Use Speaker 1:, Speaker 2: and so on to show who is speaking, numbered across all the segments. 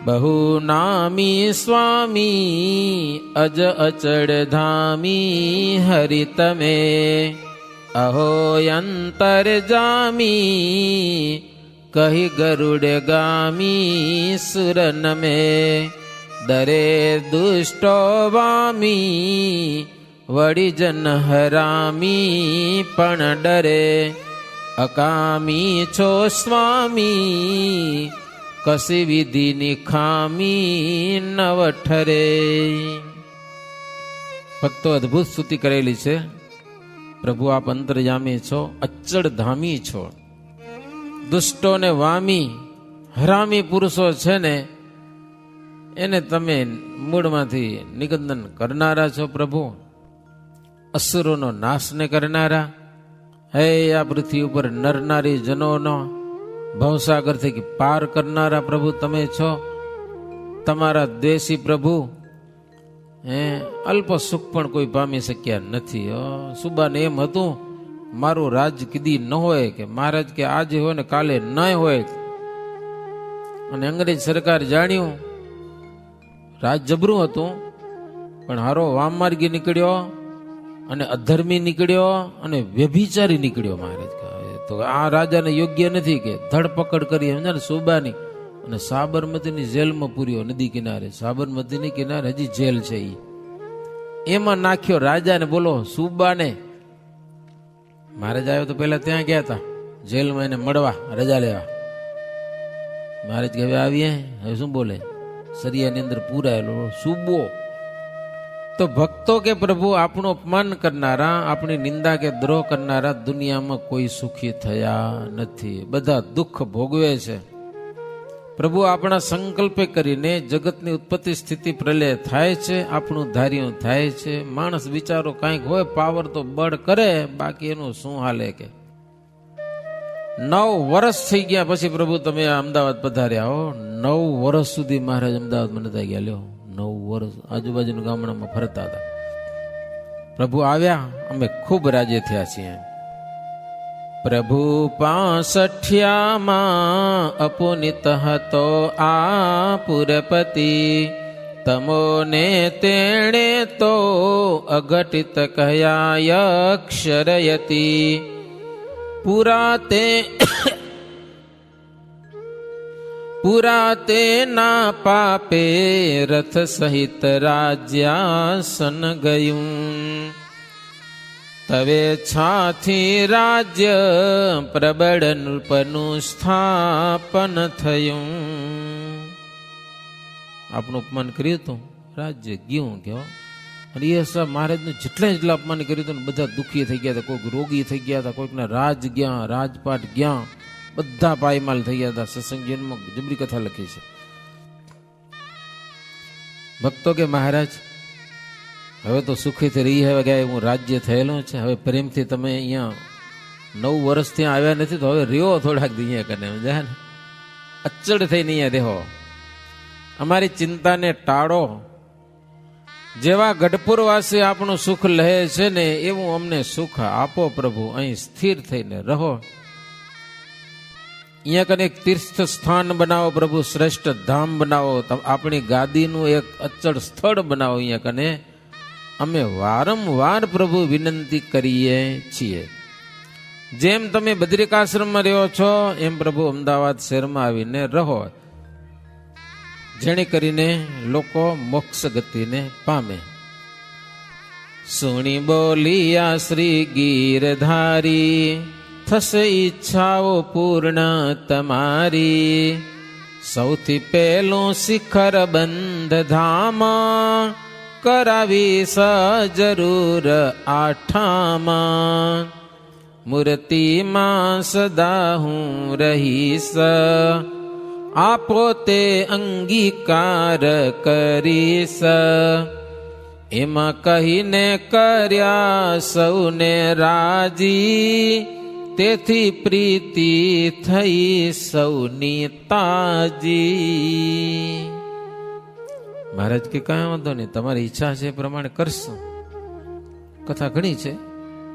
Speaker 1: બહુ નામી સ્વામી અજ અચળ ધામી હરિ તમે અહો અંતર જામી કહી ગરુડ ગામી સુર નમે દરે દુષ્ટો વામી વળી જન હરામી પણ ડરે અકામી છો સ્વામી કસી વિધિની ખામી નવ ઠરે. ભક્તો અદભુત સ્તુતિ કરેલી છે. પ્રભુ આપ અંતર્યામી છો, અચળ ધામી છો. દુષ્ટો ને વામી હરામી પુરુષો છે ને એને તમે મૂળમાંથી નિકંદન કરનારા છો પ્રભુ. અસુરોનો નાશને કરનારા, હે આ પૃથ્વી ઉપર નરનારી જનોનો ભવસાગરથી પાર કરનારા પ્રભુ તમે છો. તમારા દ્વેષી પ્રભુ અલ્પ સુખ પણ કોઈ પામી શક્યા નથી. સુબાને એમ હતું મારું રાજ કીધી ન હોય કે મહારાજ કે આજે હોય ને કાલે ન હોય. અને અંગ્રેજ સરકાર જાણ્યું રાજ જબરું હતું પણ હારો વામમાર્ગી નીકળ્યો અને અધર્મી નીકળ્યો અને વ્યભિચારી નીકળ્યો. મહારાજ કહે તો આ રાજાને યોગ્ય નથી કે ધરપકડ કરી સમજે ને સુબાની અને સાબરમતીની જેલમાં પૂર્યો. નદી કિનારે સાબરમતીની કિનારે હજી જેલ છે એમાં નાખ્યો રાજાને. બોલો સુબાને. મહારાજ આવ્યો તો પેલા ત્યાં ગયા હતા જેલમાં એને મળવા રજા લેવા. મહારાજ કે હવે આવીએ. હવે શું બોલે? સરિયાની અંદર પૂરાયેલો સુબો. તો ભક્તો કે પ્રભુ આપણું અપમાન કરનારા, આપણી નિંદા કે દ્રોહ કરનારા દુનિયામાં કોઈ સુખી થયા નથી. બધા દુઃખ ભોગવે છે. પ્રભુ આપણા સંકલ્પે કરીને જગતની ઉત્પત્તિ સ્થિતિ પ્રલય થાય છે. આપણું ધાર્યું થાય છે. માણસ વિચારો કાંઈક હોય પાવર તો બળ કરે, બાકી એનું શું હાલે કે. 9 વર્ષ થઈ ગયા પછી પ્રભુ તમે અમદાવાદ પધાર્યા હો. 9 વર્ષ સુધી મહારાજ અમદાવાદમાં નતા ગયા. લ્યો 9 વર્ષ આજુબાજુના ગામડામાં ફરતા હતા. પ્રભુ આવ્યા, અમે ખૂબ રાજી થયા છીએ. પ્રભુ 65માં અપુનિત હતો આ પુરપતિ, તમોને તેણે તો અઘટિત કહ્યા અક્ષરયતી. પુરાતે ના પાપે રથ સહિત રાજ્યાસન ગયું. તવે છાથી રાજ્ય પ્રબળ નૃપનું સ્થાપન થયું. આપણું અપમાન કર્યું હતું, રાજ્ય ગયું કયો. અને એ સાહેબ મહારાજનું જેટલા અપમાન કર્યું હતું ને બધા દુઃખી થઈ ગયા હતા. કોઈક રોગી થઈ ગયા હતા, કોઈકના રાજ ગયા, રાજપાટ ગયા, બધા પાયમાલ થઈ ગયા હતા. સત્સંગજીમાં જબરી કથા લખી છે. ભક્તો કે મહારાજ હવે તો સુખીથી રહી હવે ગયા, હું રાજ્ય થયેલું છે. હવે પ્રેમથી તમે અહીંયા 9 વર્ષ ત્યાં આવ્યા નથી તો હવે રહ્યો થોડાક દી અહીંયા કને સમજ્યા ને. અચળ થઈને અહીંયા રહો, અમારી ચિંતાને ટાળો. જેવા ગઢપુરવાસી આપણું સુખ લહે છે ને એવું અમને સુખ આપો પ્રભુ. અહીં સ્થિર થઈને રહો. અહીંયા કને એક તીર્થ સ્થાન બનાવો પ્રભુ, શ્રેષ્ઠ ધામ બનાવો. આપણી ગાદીનું એક અચળ સ્થળ બનાવો અહીંયા કને. અમે વારંવાર પ્રભુ વિનંતી કરીએ છીએ. જેમ તમે બદ્રિકાશ્રમમાં રહ્યો છો એમ પ્રભુ અમદાવાદ શહેરમાં આવીને રહો, જેને કરીને લોકો મોક્ષ ગતિને પામે. સુણી બોલિયા શ્રી ગીરધારી, થશે ઈચ્છાઓ પૂર્ણ તમારી. સૌથી પહેલું શિખર બંધ ધામા, કરાવી જરૂર આઠામાં. મૂર્તિમાં સદા હું રહીશ, આપો તે અંગીકાર કરીશ. એમાં કહીને કર્યા સૌને રાજી, તેથી પ્રીતિ થઈ સૌની તાજી. મહારાજ કે કાંઈ વાંધો નહીં, તમારી ઈચ્છા છે એ પ્રમાણે કરશું. કથા ઘણી છે.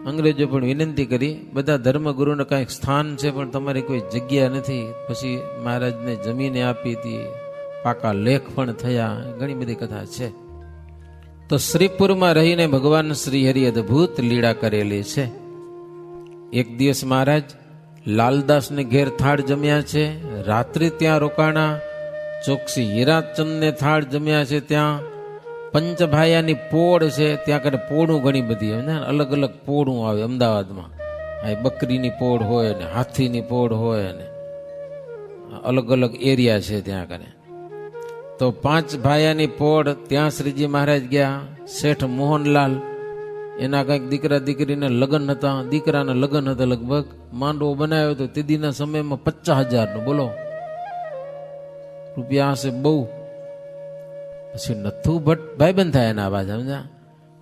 Speaker 1: અંગ્રેજો પણ વિનંતી કરી, બધા ધર્મગુરુને કાંઈક સ્થાન છે પણ તમારી કોઈ જગ્યા નથી. પછી મહારાજને જમીને આપી હતી, પાકા લેખ પણ થયા, ઘણી બધી કથા છે. તો શ્રીપુરમાં રહીને ભગવાન શ્રીહરિ અદભુત લીળા કરેલી છે. એક દિવસ મહારાજ લાલદાસને ઘેર થાળ જમ્યા છે, રાત્રિ ત્યાં રોકાણા. ચોકસી હીરાચંદને થાળ જમ્યા છે, ત્યાં પંચભાયાની પોળ છે, ત્યાં કરે પોળું ઘણી બધી અલગ અલગ પોળું આવે અમદાવાદમાં. બકરીની પોળ હોય ને હાથીની પોળ હોય ને અલગ અલગ એરિયા છે ત્યાં કરે. તો પાંચ ભાયાની પોળ ત્યાં શ્રીજી મહારાજ ગયા. શેઠ મોહનલાલ એના કંઈક દીકરા દીકરીને લગ્ન હતા, દીકરાના લગ્ન હતા, લગભગ માંડવો બનાવ્યો હતો તેદીના સમયમાં 50,000 નો, બોલો રૂપિયા હશે બહુ. પછી નથુ ભટ્ટ ભાઈબંધ થાય એના બાજુ સમજા,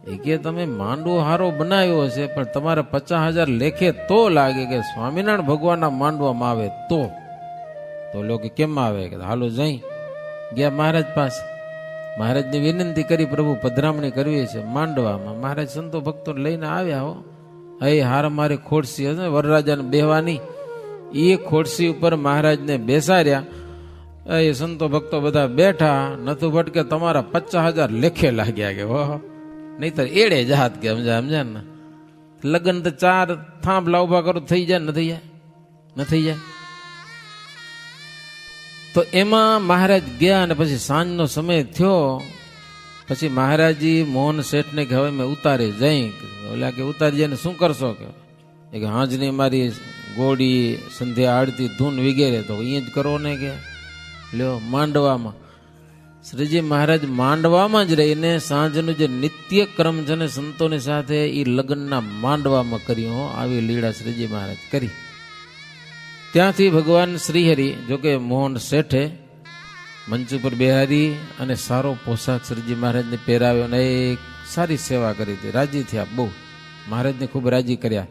Speaker 1: એ કે તમે માંડવો હારો બનાવ્યો હશે પણ તમારે 50,000 લેખે તો લાગે કે સ્વામિનારાયણ ભગવાનના માંડવામાં આવે તો લોકો કેમ આવે કે હાલો જઈ ગયા મહારાજ પાસે. મહારાજને વિનંતી કરી, પ્રભુ પધરામણી કરવી છે માંડવામાં. મહારાજ સંતો ભક્તો લઈને આવ્યા. હો એ હાર મારે ખોડસી હશે વરરાજાને બેહવાની, એ ખોડસી ઉપર મહારાજને બેસાડ્યા. એ સંતો ભક્તો બધા બેઠા. નથુ ભટ્ટ કે તમારા 50,000 લેખે લાગ્યા કે ઓહો, નહીતર એડે જાત કે સમજા ને. લગ્ન તો 4 થાંભલા ઉભા કરો થઈ જાય, ન થઈ જાય, ન થઈ જાય. તો એમાં મહારાજ ગયા અને પછી સાંજનો સમય થયો. પછી મહારાજી મોહન શેઠને કે હવે મેં ઉતારે જઈ. ઓલા કે ઉતારી જઈને શું કરશો કે હાજની મારી ગોળી સંધ્યા આરતી ધૂન વગેરે તો અહીંયા જ કરો ને કે લ્યો માંડવામાં. શ્રીજી મહારાજ માંડવામાં જ રહીને સાંજનું જે નિત્ય ક્રમ છે ને સંતોની સાથે એ લગ્નના માંડવામાં કર્યું. આવી લીળા શ્રીજી મહારાજ કરી. ત્યાંથી ભગવાન શ્રીહરિ, જોકે મોહન શેઠે મંચ ઉપર બેહારી અને સારો પોશાક શ્રીજી મહારાજને પહેરાવ્યો અને એક સારી સેવા કરી હતી. રાજી થયા બહુ, મહારાજને ખૂબ રાજી કર્યા.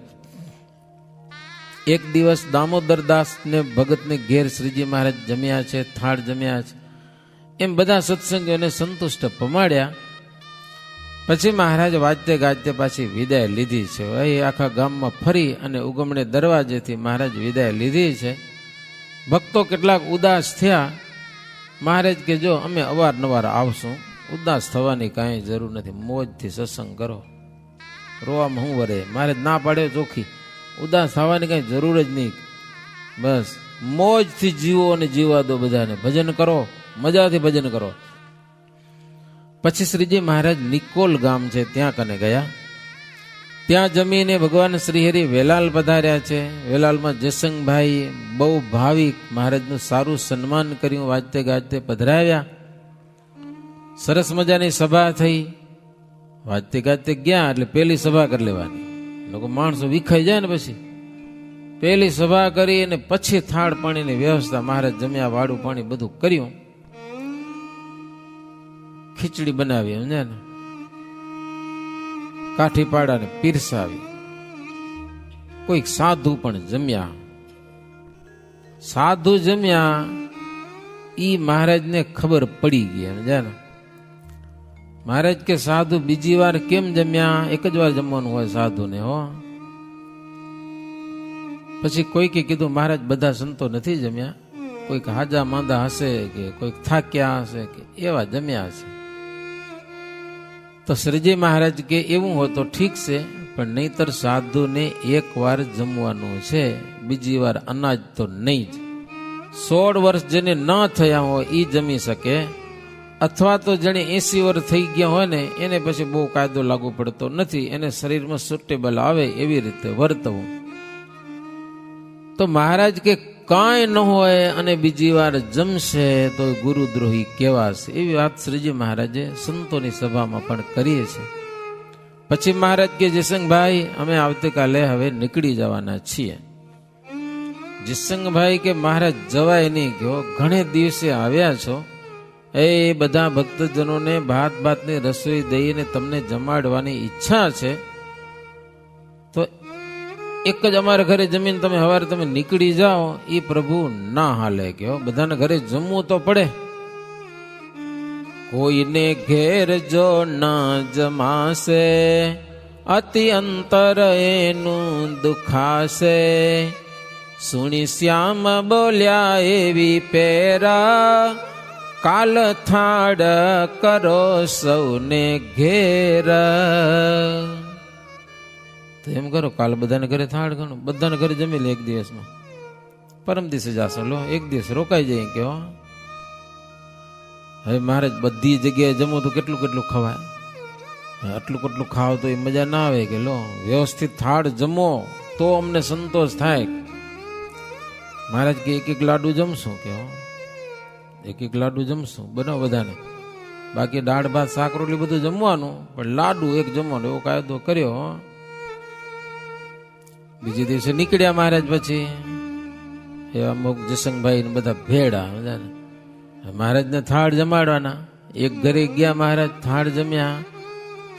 Speaker 1: એક દિવસ દામોદરદાસને ભગતને ઘેર શ્રીજી મહારાજ જમ્યા છે, થાળ જમ્યા છે. એમ બધા સત્સંગીઓને સંતુષ્ટ પમાડ્યા. પછી મહારાજ વાજતે ગાજતે પાછી વિદાય લીધી છે. એ આખા ગામમાં ફરી અને ઉગમણે દરવાજેથી મહારાજ વિદાય લીધી છે. ભક્તો કેટલાક ઉદાસ થયા. મહારાજ કે જો અમે અવારનવાર આવશું, ઉદાસ થવાની કાંઈ જરૂર નથી, મોજથી સત્સંગ કરો, રોવામાં હું વરે. મહારાજ ના પાડ્યો ચોખ્ખી, ઉદાસ થવાની કાંઈ જરૂર જ નહીં, બસ મોજથી જીવો અને જીવા દો બધાને, ભજન કરો, મજાથી ભજન કરો. પછી શ્રીજી મહારાજ નિકોલ ગામ છે ત્યાં કને ગયા. ત્યાં જમીને ભગવાન શ્રીહરિ વેલાલ પધાર્યા છે. વેલાલમાં જસંગભાઈ બહુ ભાવિક, મહારાજનું સારું સન્માન કર્યું, વાજતે ગાજતે પધરાવ્યા. સરસ મજાની સભા થઈ. વાજતે ગાજતે ગયા એટલે પેલી સભા કરી લેવાની. લોકો માણસો વિખાઈ જાય ને પછી પેલી સભા કરી અને પછી થાળ પાણીની વ્યવસ્થા. મહારાજ જમ્યા, વાડું પાણી બધું કર્યું. ખીચડી બનાવી સમજ્યા ને, કાઠી પાડાને પીરસાવી. કોઈક સાધુ પણ જમ્યા. સાધુ જમ્યા ઈ મહારાજને ખબર પડી ગઈ સમજ્યા ને. મહારાજ કે સાધુ બીજી વાર કેમ જમ્યા? એક જ વાર જમવાનું હોય સાધુને. હો પછી કોઈકે કીધું મહારાજ બધા સંતો નથી જમ્યા, કોઈક હાજા માંદા હશે કે કોઈક થાક્યા હશે કે એવા જમ્યા હશે. તો શ્રીજી મહારાજ કે એવું હોય તો ઠીક છે, પણ નહીતર સાધુને એક વાર જમવાનું છે, બીજી વાર અનાજ તો નહીં જ. 16 વર્ષ જેને ન થયા હોય એ જમી શકે, અથવા તો જેને 80 વર્ષ થઈ ગયા હોય ને એને પછી બહુ કાયદો લાગુ પડતો નથી, એને શરીરમાં સુટેબલ આવે એવી રીતે વર્તવું. તો મહારાજ કે કાંઈ ન હોય અને બીજી વાર જમશે તો ગુરુદ્રોહી કહેવાશે. એવી વાત શ્રીજી મહારાજે સંતોની સભામાં પણ કરીએ છે. પછી મહારાજ કે જસંગભાઈ અમે આવતીકાલે હવે નીકળી જવાના છીએ. જસંગભાઈ કે મહારાજ જવાય નહીં, ગયો ઘણે દિવસે આવ્યા છો, એ બધા ભક્તજનોને ભાત ભાતની રસોઈ દઈને તમને જમાડવાની ઈચ્છા છે, તો એક જ અમારા ઘરે જમીન તમે સવારે તમે નીકળી જાઓ એ પ્રભુ ના હાલે. કયો બધાને ઘરે જમવું તો પડે. કોઈને ઘેર જો ના જમાશે અતિ અંતર એનું દુખાશે, સુણી શ્યામ બોલ્યા એવી પેરા કાલ થાળ કરો સૌને ઘેર. તો એમ કરો, કાલ બધાને ઘરે થાળ ગણો, બધાને ઘરે જમી લે એક દિવસમાં. પરમ દિવસે જાશો, લો એક દિવસ રોકાઈ જાય કે હો. હવે મહારાજ બધી જગ્યાએ જમો તો કેટલું કેટલું ખવાય, આટલું કેટલું ખાવ તો એ મજા ના આવે કે લો વ્યવસ્થિત થાળ જમો તો અમને સંતોષ થાય. મહારાજ કે એક એક લાડુ જમશું કે હો, એક એક લાડુ જમશું બનાવો બધાને. બાકી દાળ ભાત શાક રોટલી બધું જમવાનું, પણ લાડુ એક જમવાનું એવો કાયદો કર્યો હો. બીજે દિવસે નીકળ્યા મહારાજ. પછી એવા અમુક જસંગભાઈ ને બધા ભેડા બધાને મહારાજને થાળ જમાડવાના. એક ઘરે ગયા મહારાજ, થાળ જમ્યા.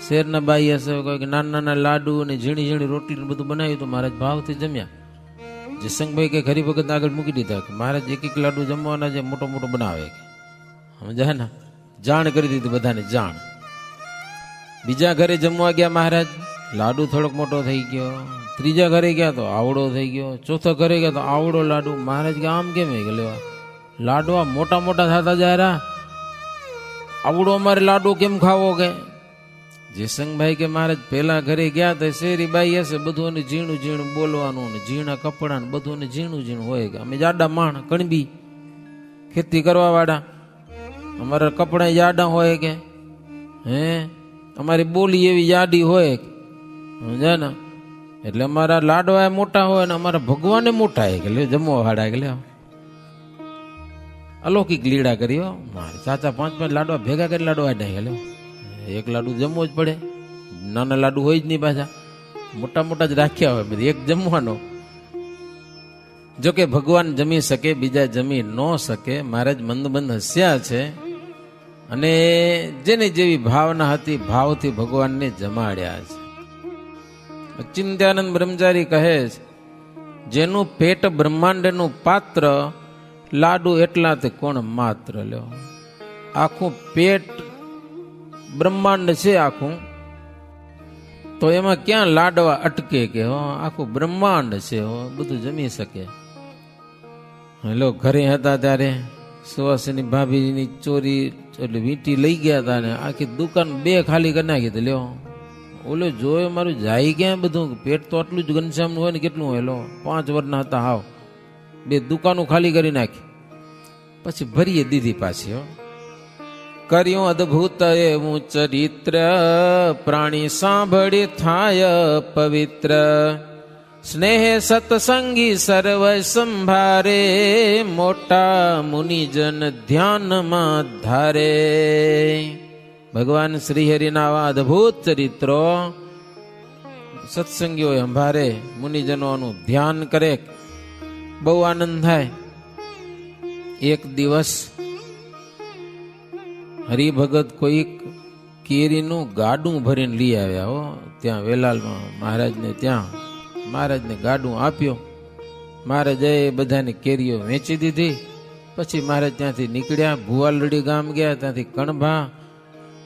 Speaker 1: શેરના બાઈ હશે, કોઈ નાના નાના લાડુ અને ઝીણી ઝીણી રોટલી બધું બનાવ્યું તો મહારાજ ભાવથી જમ્યા. જસંગભાઈ કે હરિભગત આગળ મૂકી દીધા કે મહારાજ એક એક લાડુ જમવાના છે, મોટો મોટો બનાવે કે સમજાય ને. જાણ કરી દીધું બધાને, જાણ. બીજા ઘરે જમવા ગયા મહારાજ, લાડુ થોડોક મોટો થઈ ગયો. ત્રીજા ઘરે ગયા તો આવડો થઈ ગયો. ચોથા ઘરે ગયા તો આવડો લાડુ. મહારાજ કે આમ કેમ કે લેવા લાડુ આ મોટા મોટા થતા જાય, આવડો અમારે લાડુ કેમ ખાવો કે. જયસંગભાઈ કે મહારાજ પેલા ઘરે ગયા તો શેરી બાઈ હશે, બધું ઝીણું ઝીણું બોલવાનું ને ઝીણા કપડા ને બધું ઝીણું ઝીણું હોય કે અમે જાડા માણ કણબી ખેતી કરવા વાળા, અમારા કપડા જાડા હોય કે હે, અમારી બોલી એવી જાડી હોય સમજ્યા ને. એટલે અમારા લાડવા મોટા હોય ને અમારા ભગવાને મોટા કે લે જમવા વાળા કે લે અલૌકિક લીડા કર્યો. મારે ચાચા 5-5 લાડવા ભેગા કરી લાડવા ડાય લે. એક લાડુ જમવો જ પડે, નાના લાડુ હોય જ નહીં પાછા, મોટા મોટા જ રાખ્યા હોય બધી એક જમવાનો. જોકે ભગવાન જમી શકે, બીજા જમી ન શકે. મહારાજ મંદબંધ હસ્યા છે અને જેની જેવી ભાવના હતી ભાવથી ભગવાનને જમાડ્યા છે. ચિંત્યાનંદ બ્રહ્મચારી કહે છે, જેનું પેટ બ્રહ્માંડનું પાત્ર, લાડુ એટલા તે કોણ માત્ર. લ્યો આખું પેટ બ્રહ્માંડ છે આખું, તો એમાં ક્યાં લાડવા અટકે કે હો, આખું બ્રહ્માંડ છે હો, બધું જમી શકે. હેલો ઘરે હતા ત્યારે સુવાસીની ભાભીની ચોરી એટલે વીંટી લઈ ગયા હતા ને આખી દુકાન 2 ખાલી કરી નાખી હતી. લ્યો ઓલો જોયો મારું જાય ક્યાં બધું, પેટ તો આટલું જ ઘનશ્યામ હોય ને કેટલું હોય. લો 5 વર્ષના હતા હાવ, 2 દુકાનો ખાલી કરી નાખી. પછી ભરીએ દીધી પાછી હો. કર્યું અદભુત એવું ચરિત્ર, પ્રાણી સાંભળી થાય પવિત્ર. સ્નેહ સતસંગી સર્વ સંભારે, મોટા મુનિજન ધ્યાનમાં ધારે. ભગવાન શ્રીહરિના આવા અદભુત ચરિત્રો સત્સંગીઓ સંભારે, મુનિજનોનું ધ્યાન કરે, બહુ આનંદ થાય. એક દિવસ હરિભગત કોઈક કેરીનું ગાડું ભરીને લઈ આવ્યા હો ત્યાં વેલાલમાં મહારાજને. ત્યાં મહારાજને ગાડું આપ્યો. મહારાજે બધાની કેરીઓ વેચી દીધી. પછી મહારાજ ત્યાંથી નીકળ્યા, ભુવાલડી ગામ ગયા, ત્યાંથી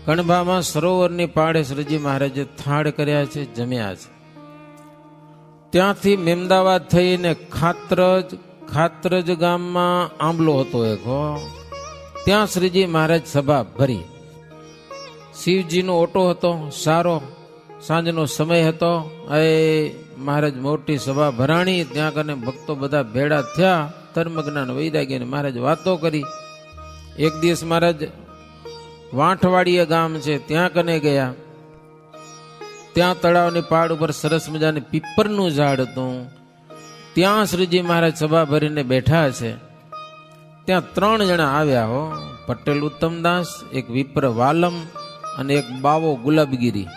Speaker 1: કણભામાં સરોવરની પાળે શ્રીજી મહારાજે થાળ કર્યા છે, જમ્યા છે. ત્યાંથી મેમદાવાદ થઈને ખાત્રજ ગામમાં આંબલો હતો એક હો, ત્યાં શ્રીજી મહારાજ સભા ભરી. શિવજીનો ઓટો હતો સારો, સાંજનો સમય હતો. એ મહારાજ મોટી સભા ભરાણી, ત્યાં કને ભક્તો બધા ભેળા થયા, ધર્મજ્ઞાન વૈરાગ્ય મહારાજ વાતો કરી. એક દિવસ મહારાજ વાંઠવાડીએ ગામ છે ત્યાં કને ગયા. ત્યાં તળાવની પાડ ઉપર સરસ મજાની પીપરનું ઝાડ હતું. ત્યાં શ્રીજી મહારાજ સભા ભરીને બેઠા છે. ત્યાં 3 જણા આવ્યા હો, પટેલ ઉત્તમદાસ, એક વિપ્ર વાલમ અને એક બાવો ગુલાબગીરી.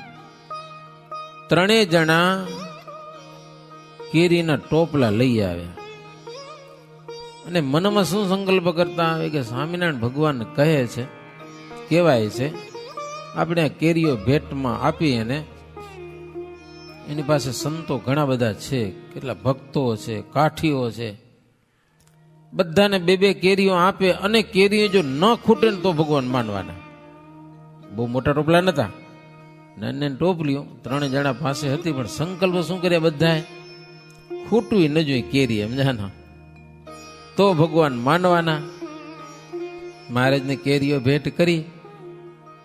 Speaker 1: 3 જણા કેરીના ટોપલા લઈ આવ્યા અને મનમાં શું સંકલ્પ કરતા આવે કે સ્વામિનારાયણ ભગવાન કહે છે, કહેવાય છે, આપણે આ કેરીઓ ભેટમાં આપી. અને એની પાસે સંતો ઘણા બધા છે, કેટલા ભક્તો છે, કાઠીઓ છે, બધાને 2-2 કેરીઓ આપે. અને કેરીઓ જો ન ખૂટે ને તો ભગવાન માનવાના. બહુ મોટા ટોપલા નતા, નાની ટોપલીઓ 3 જણા પાસે હતી. પણ સંકલ્પ શું કર્યા બધાએ, ખૂટવી ન જોઈએ કેરી, સમજાના, તો ભગવાન માનવાના. મહારાજને કેરીઓ ભેટ કરી.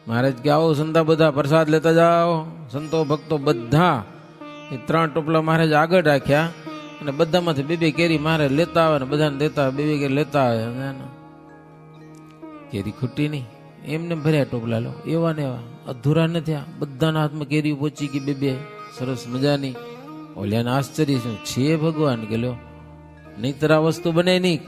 Speaker 1: મહારાજ કે આવો સંતા બધા પ્રસાદ લેતા જાઓ. સંતો ભક્તો બધા એ 3 ટોપલા મહારાજ આગળ રાખ્યા અને બધામાંથી 2 કેરી મહારાજ લેતા આવે ને બધાને દેતા આવે. 2 કેરી લેતા આવે. કેરી ખૂટી નહીં, એમને ભર્યા ટોપલા. લો એવા ને એવા અધૂરા ન થયા. બધાના હાથમાં કેરી પહોંચી ગઈ 2 સરસ મજાની. ઓલ્યાને આશ્ચર્ય શું છે ભગવાન કે લ્યો નહીતર આ વસ્તુ બને નહીં.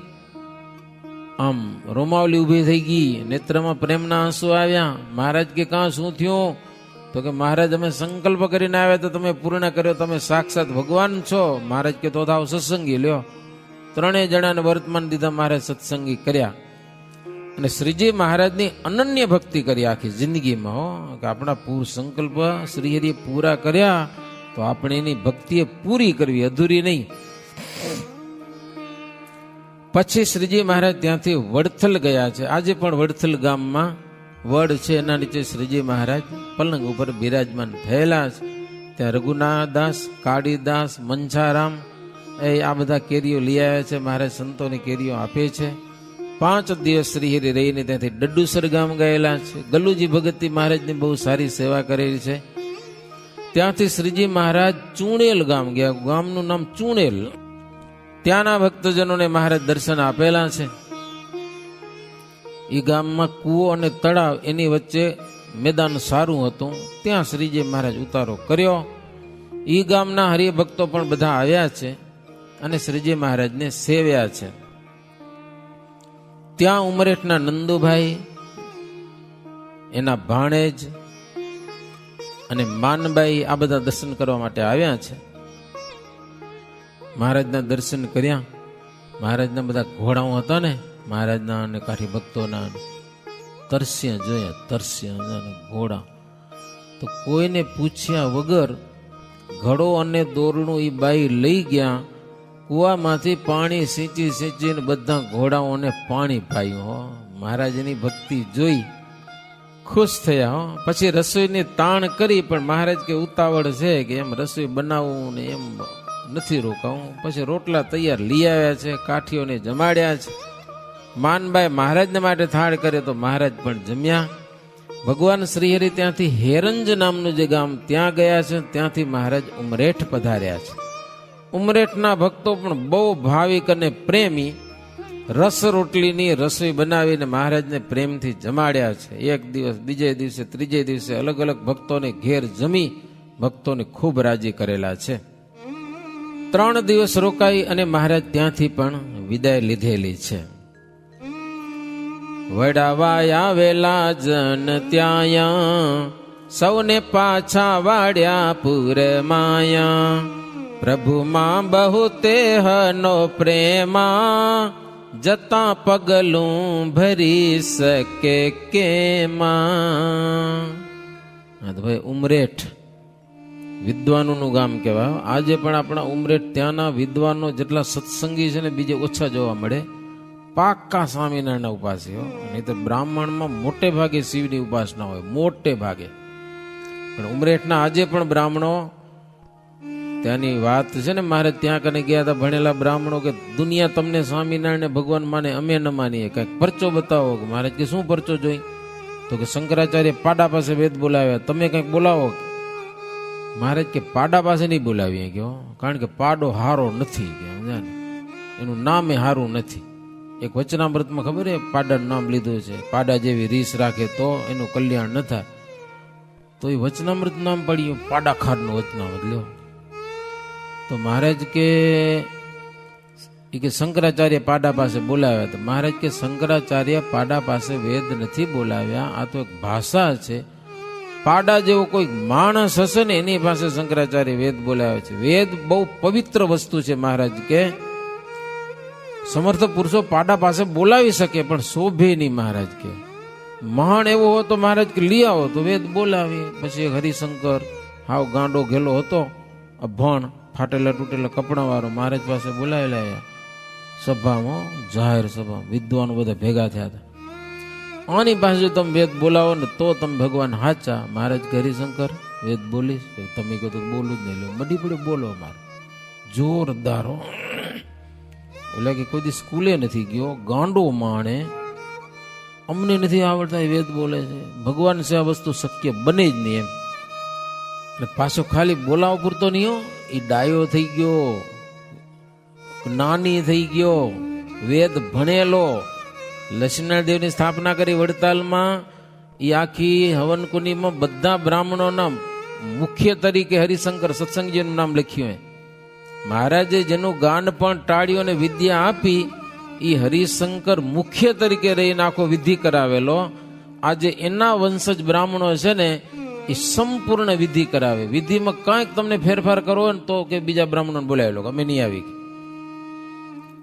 Speaker 1: આમ રોમાવલી ઊભી થઈ ગઈ, નેત્રમાં પ્રેમના આંસુ આવ્યા. મહારાજ કે કાં શું થયું? તો કે મહારાજ અમે સંકલ્પ કરીને આવ્યા તો તમે પૂર્ણ કર્યો, તમે સાક્ષાત ભગવાન છો. મહારાજ કે તો થાવ સત્સંગી. લ્યો 3 જણાને વર્તમાન દીધા. મહારાજ સત્સંગી કર્યા અને શ્રીજી મહારાજની અનન્ય ભક્તિ કરી આખી જિંદગીમાં. હો કે આપણા સંકલ્પ શ્રીહરિએ પૂરા કર્યા તો આપણે એની ભક્તિએ પૂરી કરવી, અધૂરી નહીં. પછી શ્રીજી મહારાજ ત્યાંથી વડથલ ગયા છે. આજે પણ વડથલ ગામમાં વડ છે, એના નીચે શ્રીજી મહારાજ પલંગ ઉપર બિરાજમાન થયેલા છે. ત્યાં રઘુનાથદાસ, કાળીદાસ, મંછારામ આ બધા કેરીઓ લઈ આવ્યા છે. મહારાજ સંતોની કેરીઓ આપે છે. 5 દિવસ શ્રીહરિ રહીને ત્યાંથી ડડુસર ગામ ગયેલા છે. ગલુજી ભગતજી મહારાજની બહુ સારી સેવા કરેલી છે. ત્યાંથી શ્રીજી મહારાજ ચુણેલ ગામ ગયા. ગામનું નામ ચુણેલ. ત્યાંના ભક્તજનોને મહારાજ દર્શન આપેલા છે. એ ગામમાં કૂવો અને તળાવ એની વચ્ચે મેદાન સારું હતું. ત્યાં શ્રીજી મહારાજ ઉતારો કર્યો. એ ગામના હરિભક્તો પણ બધા આવ્યા છે અને શ્રીજી મહારાજને સેવ્યા છે. ત્યાં ઉમરેઠના નંદુભાઈ, એના ભાણેજ અને માનબાઈ આ બધા દર્શન કરવા માટે આવ્યા છે. મહારાજના દર્શન કર્યા. મહારાજના બધા ઘોડાઓ હતા ને, મહારાજના અને કાઠી ભક્તોના તરસ્યા જોયા. તરસ્યા ઘોડા તો કોઈને પૂછ્યા વગર ઘડો અને દોરડું એ બાઈ લઈ ગયા. કુવામાંથી પાણી સિંચીને બધા ઘોડાઓને પાણી પાયું. મહારાજની ભક્તિ જોઈ ખુશ થયા. પછી રસોઈની તાણ કરી, પણ મહારાજ કે ઉતાવળ છે કે એમ રસોઈ બનાવવું ને એમ નથી રોકાવું. પછી રોટલા તૈયાર લઈ આવ્યા છે, કાઠીઓને જમાડ્યા છે. માનબાઈ મહારાજને માટે થાળ કરે તો મહારાજ પણ જમ્યા. ભગવાન શ્રીહરિ ત્યાંથી હેરંજ નામનું જે ગામ ત્યાં ગયા છે. ત્યાંથી મહારાજ ઉમરેઠ પધાર્યા છે. ઉમરેઠના ભક્તો પણ બહુ ભાવિક અને પ્રેમી. રસ રોટલીની રસોઈ બનાવીને મહારાજને પ્રેમથી જમાડ્યા છે. એક દિવસ, બીજે દિવસે, ત્રીજે દિવસે અલગ અલગ ભક્તોને ઘેર જમી ભક્તોને ખૂબ રાજી કરેલા છે. 3 દિવસ રોકાઈ અને મહારાજ ત્યાંથી પણ વિદાય લીધેલી છે. વડાવાયા વેલા જન ત્યાં સૌને પાછા વાડ્યા પૂર માયા. પ્રભુમાં બહુ તેહનો પ્રેમા જતા પગલું ભરી શકે કેમાં. હા તો ભાઈ ઉમરેઠ વિદ્વાનોનું ગામ કહેવાય. આજે પણ આપણા ઉમરેઠ ત્યાંના વિદ્વાનો જેટલા સત્સંગી છે ને બીજે ઓછા જોવા મળે. પાક્કા સ્વામિનારાયણના ઉપાસી હો. નહીં તો બ્રાહ્મણમાં મોટે ભાગે શિવની ઉપાસના હોય, મોટે ભાગે. પણ ઉમરેઠના આજે પણ બ્રાહ્મણો, ત્યાંની વાત છે ને, મારે ત્યાં કને ગયા હતા ભણેલા બ્રાહ્મણો કે દુનિયા તમને સ્વામિનારાયણ ભગવાન માને, અમે ન માનીએ, કંઈક પરચો બતાવો. મહારાજ કે શું પરચો જોઈ? તો કે શંકરાચાર્ય પાડા પાસે વેદ બોલાવ્યા, તમે કંઈક બોલાવો. મહારાજ કે પાડા પાસે નહીં બોલાવીએ કે, કારણ કે પાડો હારો નથી કે, એનું નામ એ હારું નથી. એક વચનામૃતમાં ખબર હે પાડાનું નામ લીધું છે. પાડા જેવી રીસ રાખે તો એનું કલ્યાણ ન થાય. તો એ વચનામૃત નામ પડ્યું પાડાખારનું વચનામૃત. લ્યો તો મહારાજ કે શંકરાચાર્ય પાડા પાસે બોલાવ્યા. તો મહારાજ કે શંકરાચાર્ય પાડા પાસે વેદ નથી બોલાવ્યા, આ તો એક ભાષા છે. પાડા જેવો કોઈ માણસ હશે ને એની પાસે શંકરાચાર્ય વેદ બોલાવે છે. વેદ બહુ પવિત્ર વસ્તુ છે. મહારાજ કે સમર્થ પુરુષો પાડા પાસે બોલાવી શકે પણ શોભે નહીં. મહારાજ કે મહાન એવો હોય તો મહારાજ કે લઈ આવો તો વેદ બોલાવી. પછી હરિશંકર હાવ ગાંડો ઘેલો હતો, અભણ, ફાટેલા તૂટેલા કપડા વાળો, મહારાજ પાસે બોલાવેલા સભામાં, જાહેર સભા, વિદ્વાનો બધા ભેગા થયા હતા. આની પાસે તમે વેદ બોલાવો ને તો તમે ભગવાન હાચા. મહારાજ કે હરિશંકર વેદ બોલીશ? તમે કહો તો બોલું જ નહીં. લો મડી પડે બોલો. મારે જોરદાર. એટલે કે કોઈ દી સ્કૂલે નથી ગયો, ગાંડો માણે અમને નથી આવડતા એ વેદ બોલે છે. ભગવાન છે આ વસ્તુ શક્ય બને જ નહીં એમ. એટલે પાછો ખાલી બોલાવા પૂરતો નહીં હો, એ ડાયો થઈ ગયો, જ્ઞાની થઈ ગયો, વેદ ભણેલો. લક્ષ્મીનારાયણ દેવની સ્થાપના કરી વડતાલમાં. એ આખી હવનકુંડીમાં બધા બ્રાહ્મણોના મુખ્ય તરીકે હરિશંકર સત્સંગજીનું નામ લખ્યું હોય. મહારાજે જેનું ગાન પણ ટાળ્યું અને વિદ્યા આપી, એ હરિશંકર મુખ્ય તરીકે રહીને આખો વિધિ કરાવેલો. આજે એના વંશજ બ્રાહ્મણો છે ને, એ સંપૂર્ણ વિધિ કરાવે. વિધિમાં કાંઈક તમને ફેરફાર કરવો ને તો કે બીજા બ્રાહ્મણોને બોલાવી લો, અમે નહીં આવી.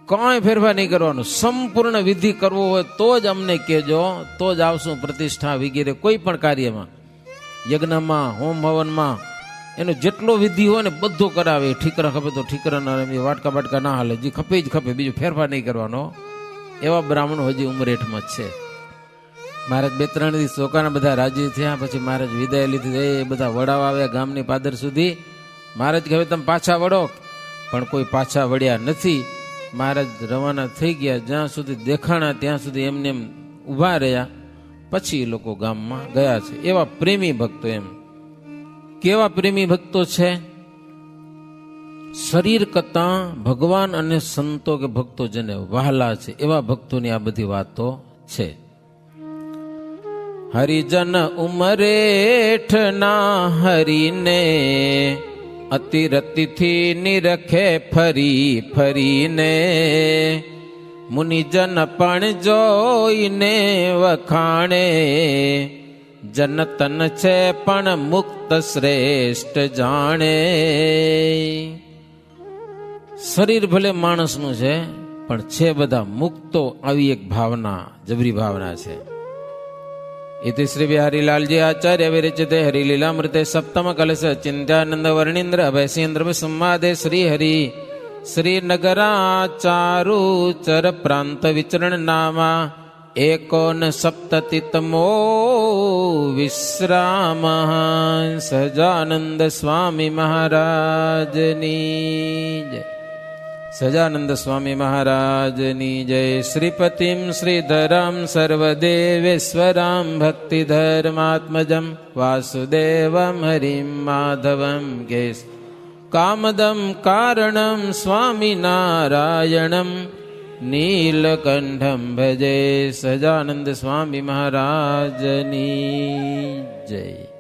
Speaker 1: કાંઈ ફેરફાર નહીં કરવાનું, સંપૂર્ણ વિધિ કરવો હોય તો જ અમને કહેજો, તો જ આવશું. પ્રતિષ્ઠા વગેરે કોઈ પણ કાર્યમાં, યજ્ઞમાં, હોમ હવનમાં, એનો જેટલો વિધિ હોય ને બધો કરાવે. ઠીકરા ખપે તો ઠીકરા, વાટકા બાટકા ના હાલે, જે ખપે જ ખપે, બીજું ફેરફાર નહીં કરવાનો. એવા બ્રાહ્મણો હજી ઉમરેઠમાં જ છે. મહારાજ 2-3 દિવસ ચોકાના બધા રાજી થયા. પછી મહારાજ વિદાય લીધી. એ બધા વડાવા આવ્યા ગામની પાદર સુધી. મહારાજ કહે તમે પાછા વળો, પણ કોઈ પાછા વળ્યા નથી. મહારાજ રવાના થઈ ગયા. જ્યાં સુધી દેખાણા ત્યાં સુધી એમને એમ ઊભા રહ્યા. પછી એ લોકો ગામમાં ગયા છે. એવા પ્રેમી ભક્તો, એમ કેવા પ્રેમી ભક્તો છે. શરીર કરતા ભગવાન અને સંતો કે ભક્તો જેને વહાલા છે, એવા ભક્તોની આ બધી વાતો છે. હરિજન ઉમરેઠના હરિને અતિરતિથી નિરખે ફરી ફરીને, મુનિજન પણ જોઈને વખાણે, જનતન છે પણ મુક્ત શ્રેષ્ઠ જાણે. શરીર ભલે માણસનું છે પણ છે બધા મુક્તો. આવી એક ભાવના, જબરી ભાવના છે. इति श्री बिहारीलालजी आचार्य विरचिते हरिलीलामृते सप्तम कलश चिंत्यानंद वर्णींद्र अभयसेन्द्र संवादे श्री हरि श्रीनगराचारु चर प्रांत विचरण नामा 59 विश्राम. सजानंद स्वामी महाराजनी जय. સજાનંદ સ્વામી મહારાજની જય. શ્રીપતિમ શ્રીધરમ સર્વદેવેશ્વરમ ભક્તિધર્માત્મજમ વાસુદેવમ હરિમ માધવમ કેશ કામદમ કારણમ સ્વામિનારાયણમ નીલકંઠમ ભજે. સજાનંદ સ્વામી મહારાજની જય.